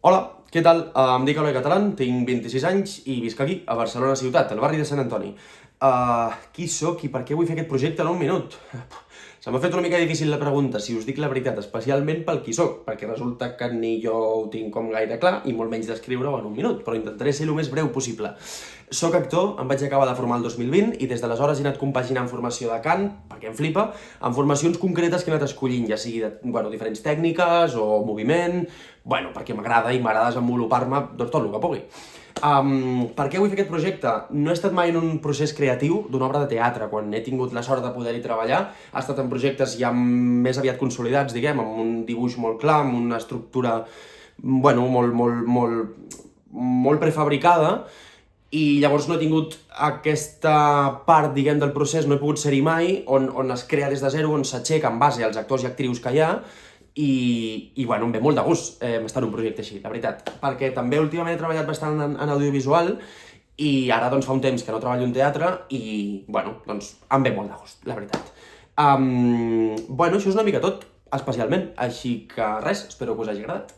Hola, què tal? Em dic Eloi Catalán, tinc 26 anys i visc aquí, a Barcelona ciutat, al barri de Sant Antoni. Qui sóc i per què vull fer aquest projecte en un minut? Se m'ha fet una mica difícil la pregunta, si us dic la veritat, especialment pel qui sóc, perquè resulta que ni jo ho tinc com gaire clar i molt menys descriure-ho en un minut, però intentaré ser el més breu possible. Soc actor, em vaig acabar de formar el 2020 i des d'aleshores he anat compaginant formació de cant, perquè em flipa, amb formacions concretes que he anat escollint, ja sigui de diferents tècniques o moviment, perquè m'agrada i m'agrada desenvolupar-me tot el que pugui. Per què vull fer aquest projecte? No he estat mai en un procés creatiu d'una obra de teatre. Quan he tingut la sort de poder-hi treballar, ha estat en projectes ja més aviat consolidats, diguem, amb un dibuix molt clar, amb una estructura, molt prefabricada, i llavors no he tingut aquesta part, diguem, del procés, no he pogut ser-hi mai, on es crea des de zero, on s'aixeca en base als actors i actrius que hi ha, i em ve molt de gust estar en un projecte així, la veritat. Perquè també últimament he treballat bastant en audiovisual i ara doncs fa un temps que no treballo en teatre i, em ve molt de gust, la veritat. Això és una mica tot, especialment. Així que res, espero que us hagi agradat.